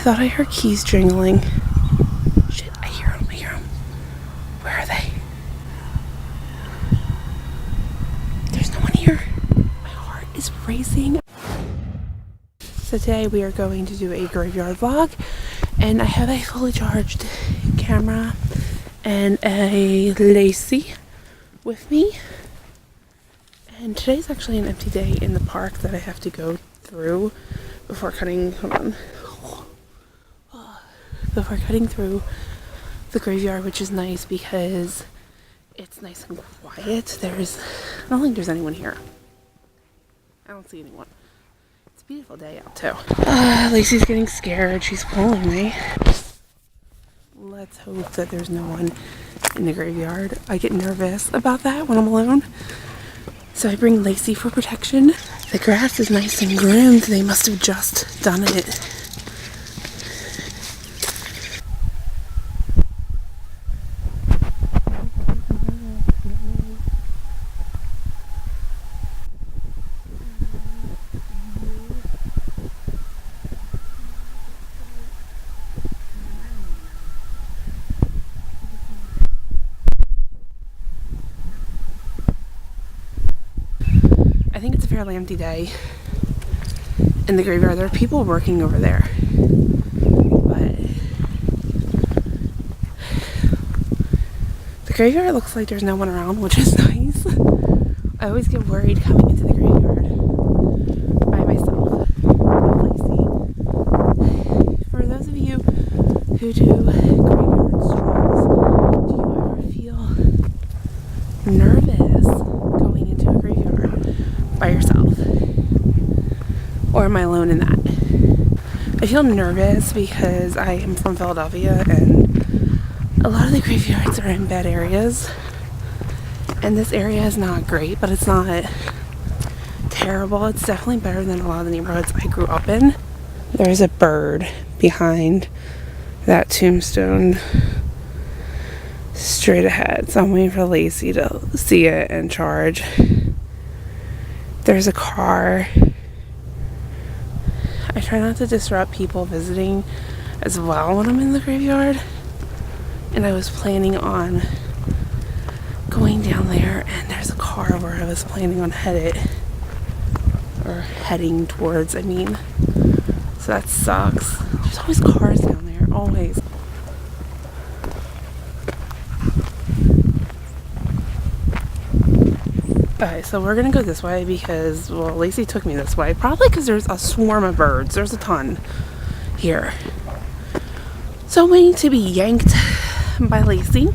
thought I heard keys jingling. Shit, I hear them, Where are they? There's no one here. My heart is racing. So today we are going to do a graveyard vlog, and I have a fully charged camera and a Lacey with me. And today's actually an empty day in the park that I have to go through before cutting, before cutting through the graveyard, which is nice because it's nice and quiet. I don't think there's anyone here. I don't see anyone. It's a beautiful day out too. Lacey's getting scared. She's pulling me. Let's hope that there's no one in the graveyard. I get nervous about that when I'm alone. So I bring Lacey for protection. The grass is nice and groomed. They must have just done it. I think it's a fairly empty day in the graveyard. There are people working over there, but the graveyard looks like there's no one around, which is nice. I always get worried coming into the graveyard by myself. For those of you who do graveyard strolls, do you ever feel nervous going into a graveyard by yourself? Or am I alone in that? I feel nervous because I am from Philadelphia and a lot of the graveyards are in bad areas. And this area is not great, but it's not terrible. It's definitely better than a lot of the neighborhoods I grew up in. There's a bird behind that tombstone straight ahead. So I'm waiting for Lacey to see it and charge. There's a car. I try not to disrupt people visiting as well when I'm in the graveyard. And I was planning on going down there, and there's a car where I was planning on heading towards, I mean. So that sucks. There's always cars down there, always. Okay, so we're gonna go this way because, well, Lacey took me this way. Probably because there's a swarm of birds. There's a ton here. So I'm waiting to be yanked by Lacey.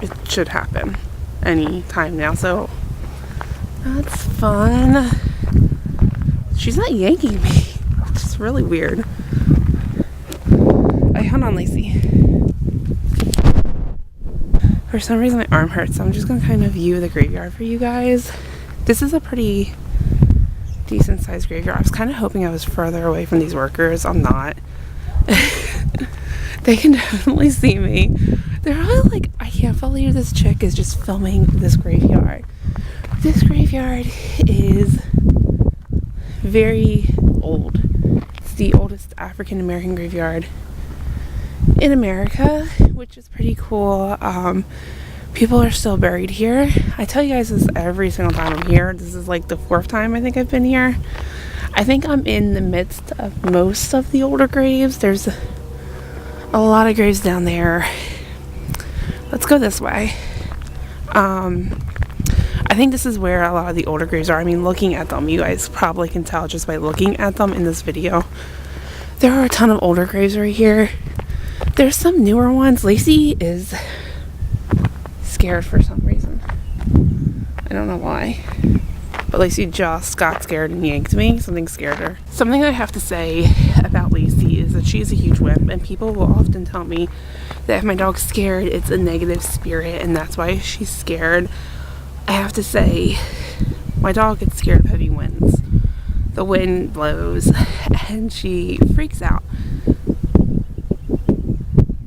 It should happen any time now, so that's fun. She's not yanking me. It's really weird. Hey, hold on, Lacey. For some reason my arm hurts, so I'm just going to kind of view the graveyard for you guys. This is a pretty decent sized graveyard. I was kind of hoping I was further away from these workers. I'm not. They can definitely see me. They're all like, I can't believe this chick is just filming this graveyard. This graveyard is very old. It's the oldest African American graveyard in America, which is pretty cool. People are still buried here. I tell you guys this every single time I'm here. This is like the 4th time I think I've been here. I think I'm in the midst of most of the older graves. There's a lot of graves down there. Let's go this way. I think this is where a lot of the older graves are. I mean, looking at them, you guys probably can tell just by looking at them in this video. There are a ton of older graves right here. There's some newer ones. Lacey is scared for some reason. I don't know why. But Lacey just got scared and yanked me. Something scared her. Something I have to say about Lacey is that she's a huge wimp, and people will often tell me that if my dog's scared, it's a negative spirit, and that's why she's scared. I have to say, my dog gets scared of heavy winds. The wind blows, and she freaks out.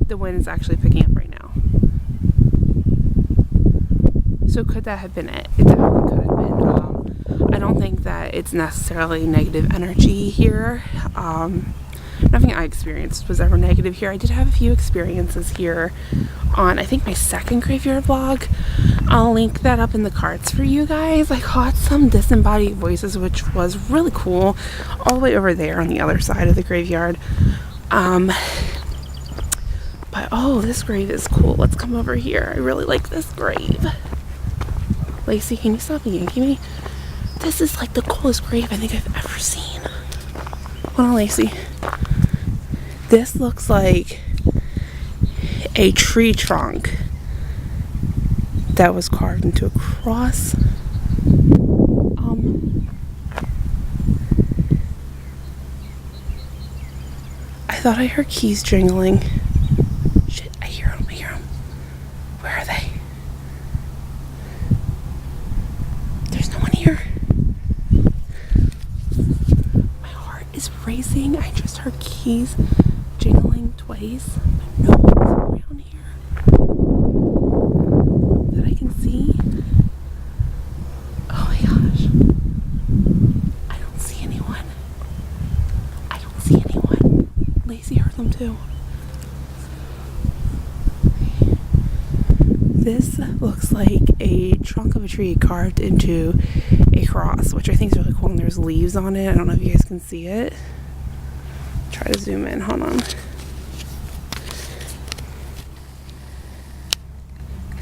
The wind is actually picking up right now. So could that have been it? It definitely could have been. I don't think that it's necessarily negative energy here. nothing I experienced was ever negative here. I did have a few experiences here on, I think, my second graveyard vlog. I'll link that up in the cards for you guys. I caught some disembodied voices, which was really cool, all the way over there on the other side of the graveyard. But oh, this grave is cool. Let's come over here. I really like this grave. Lacey, can you stop yanking me? This is like the coolest grave I think I've ever seen. Hold on, Lacey. This looks like a tree trunk that was carved into a cross. I thought I heard keys jingling. Shit, I hear them. Where are they? There's no one here. My heart is racing. I just heard keys jingling twice, but no one's around here that I can see. Oh my gosh. I don't see anyone. Lacey heard them too. This looks like a trunk of a tree carved into a cross, which I think is really cool, and there's leaves on it. I don't know if you guys can see it. Try to zoom in. Hold on.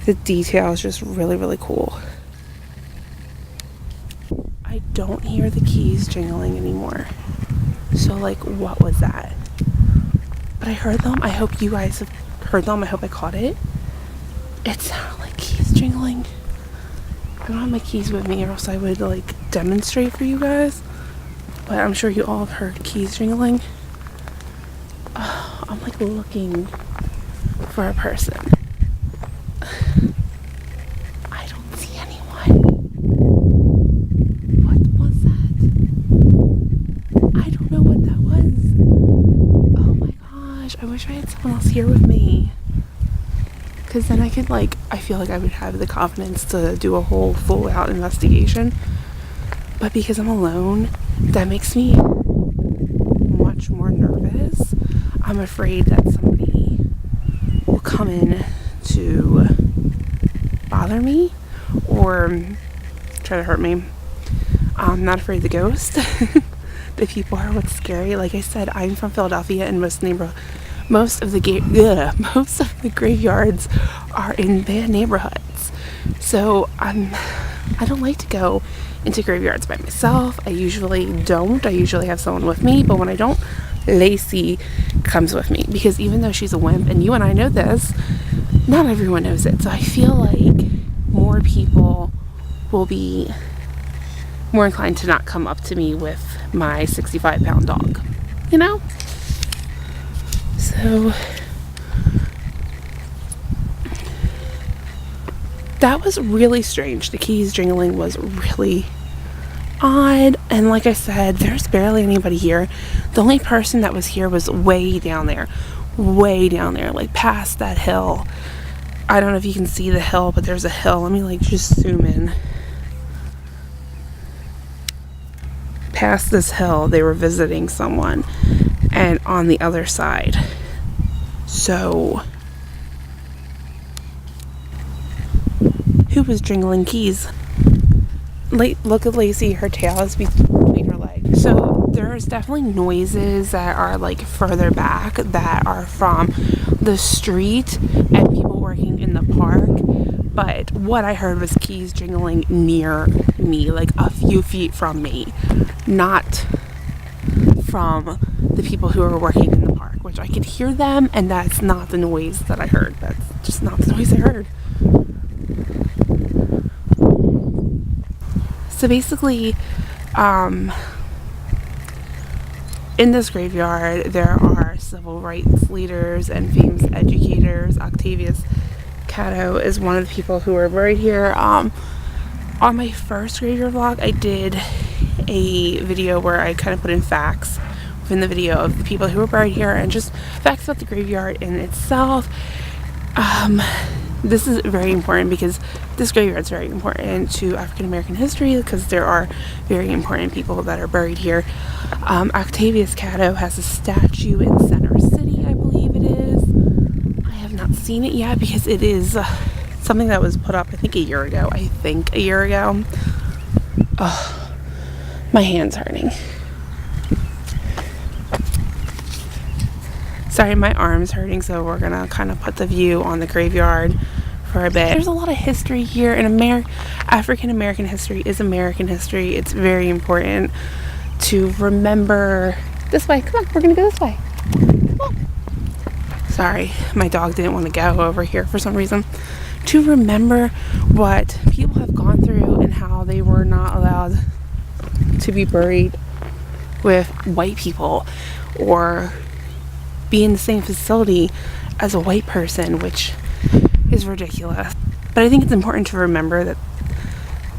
The detail is just really, really cool. I don't hear the keys jingling anymore. So, like, what was that? But I heard them. I hope you guys have heard them. I hope I caught it. It sounded like keys jingling. I don't have my keys with me, or else I would, like, demonstrate for you guys. But I'm sure you all have heard keys jingling. I'm, like, looking for a person. I don't see anyone. What was that? I don't know what that was. Oh my gosh, I wish I had someone else here with me. Because then I could, like, I feel like I would have the confidence to do a whole full out investigation. But because I'm alone, that makes me much more nervous. I'm afraid that somebody will come in to bother me or try to hurt me. I'm not afraid of the ghost. The people are what's scary. Like I said, I'm from Philadelphia, and most of the graveyards are in bad neighborhoods. So I don't like to go into graveyards by myself. I usually don't. I usually have someone with me, but when I don't, Lacey comes with me, because even though she's a wimp, and you and I know this, not everyone knows it. So I feel like more people will be more inclined to not come up to me with my 65-pound dog, you know? So that was really strange. The keys jingling was really odd, and like I said, there's barely anybody here. The only person that was here was way down there, like past that hill. I don't know if you can see the hill, but there's a hill. Let me, like, just zoom in. Past this hill, they were visiting someone, and on the other side. So who was jingling keys? Look at Lacey, her tail is between her legs. So there's definitely noises that are, like, further back that are from the street and people working in the park. But what I heard was keys jingling near me, like a few feet from me, not from the people who are working in the park, which I could hear them, and that's not the noise that I heard. That's just not the noise I heard. So basically, in this graveyard, there are civil rights leaders and famous educators. Octavius Cato is one of the people who are buried here. On my first graveyard vlog, I did a video where I kind of put in facts within the video of the people who were buried here and just facts about the graveyard in itself. this is very important because this graveyard is very important to African American history because there are very important people that are buried here. Octavius Catto has a statue in Center City, I believe it is. I have not seen it yet because it is something that was put up, I think, a year ago. Oh, my hand's hurting. Sorry, my arm's hurting, so we're gonna kind of put the view on the graveyard for a bit. There's a lot of history here, and African American history is American history. It's very important to remember. This way, come on, we're gonna go this way. Sorry, my dog didn't want to go over here for some reason. To remember what people have gone through and how they were not allowed to be buried with white people or be in the same facility as a white person, which is ridiculous. But I think it's important to remember that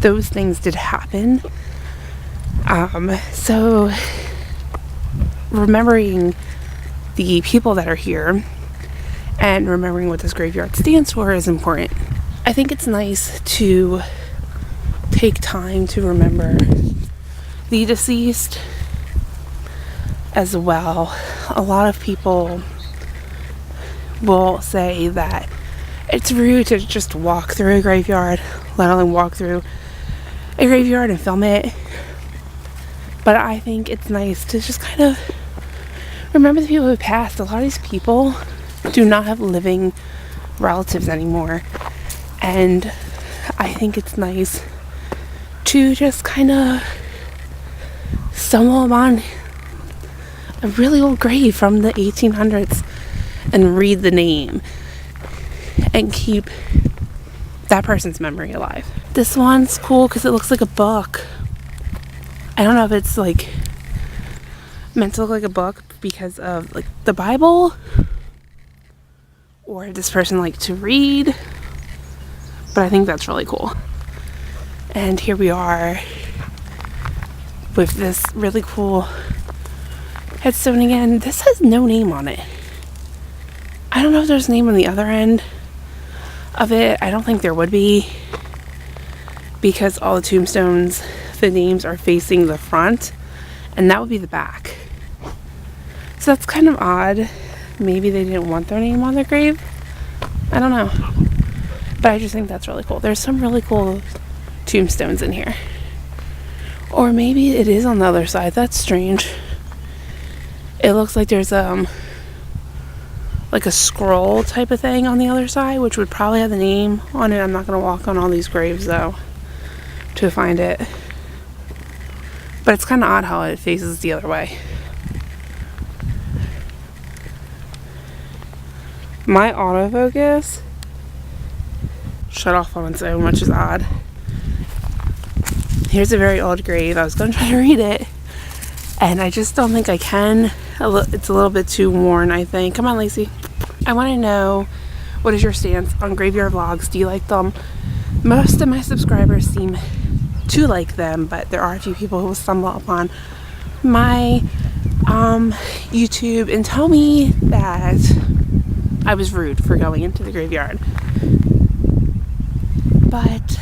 those things did happen. So remembering the people that are here and remembering what this graveyard stands for is important. I think it's nice to take time to remember the deceased as well. A lot of people will say that it's rude to just walk through a graveyard, let alone walk through a graveyard and film it. But I think it's nice to just kind of remember the people who passed. A lot of these people do not have living relatives anymore. And I think it's nice to just kind of stumble upon a really old grave from the 1800s and read the name and keep that person's memory alive. This one's cool because it looks like a book. I don't know if it's like meant to look like a book because of like the Bible, or if this person liked to read, but I think that's really cool. And here we are with this really cool headstone again. This has no name on it. I don't know if there's a name on the other end of it. I don't think there would be, because all the tombstones, the names are facing the front, and that would be the back. So that's kind of odd. Maybe they didn't want their name on their grave. I don't know. But I just think that's really cool. There's some really cool tombstones in here. Or maybe it is on the other side. That's strange. It looks like there's like a scroll type of thing on the other side, which would probably have the name on it. I'm not going to walk on all these graves though to find it. But it's kind of odd how it faces the other way. My autofocus shut off on its own, which is odd. Here's a very old grave. I was going to try to read it, and I just don't think I can. It's a little bit too worn, I think. Come on, Lacey. I want to know, what is your stance on graveyard vlogs? Do you like them? Most of my subscribers seem to like them, but there are a few people who will stumble upon my YouTube and tell me that I was rude for going into the graveyard. But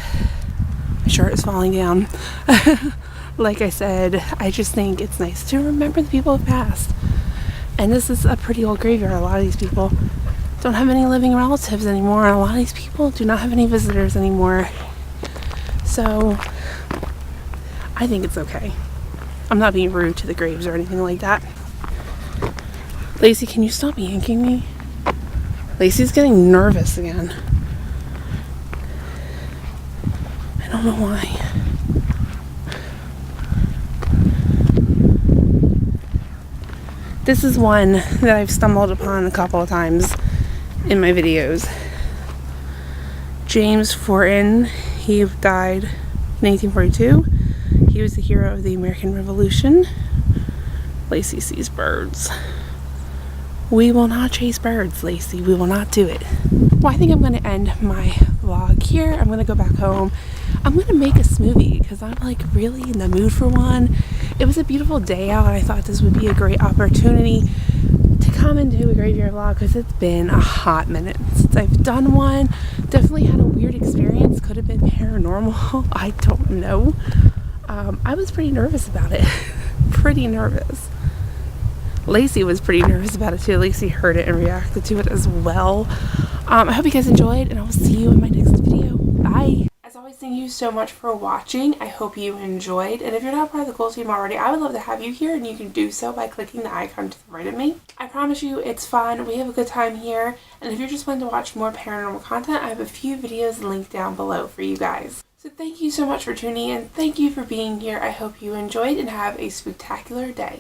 my shirt is falling down. Like I said, I just think it's nice to remember the people who passed. And this is a pretty old graveyard. A lot of these people don't have any living relatives anymore, and a lot of these people do not have any visitors anymore. So I think it's okay. I'm not being rude to the graves or anything like that. Lacey, can you stop yanking me? Lacey's getting nervous again. I don't know why. This is one that I've stumbled upon a couple of times in my videos. James Fortin, he died in 1842. He was the hero of the American Revolution. Lacey sees birds. We will not chase birds, Lacey. We will not do it. Well, I think I'm going to end my vlog here. I'm going to go back home. I'm going to make a smoothie because I'm like really in the mood for one. It was a beautiful day out, and I thought this would be a great opportunity to come and do a graveyard vlog because it's been a hot minute since I've done one. Definitely had a weird experience. Could have been paranormal. I don't know. I was pretty nervous about it. Pretty nervous. Lacey was pretty nervous about it too. Lacey heard it and reacted to it as well. I hope you guys enjoyed, and I will see you in my next video. Bye! As always, thank you so much for watching. I hope you enjoyed, and if you're not part of the Gold Team already, I would love to have you here, and you can do so by clicking the icon to the right of me. I promise you it's fun. We have a good time here, and if you're just wanting to watch more paranormal content, I have a few videos linked down below for you guys. So thank you so much for tuning in. Thank you for being here. I hope you enjoyed and have a spooktacular day.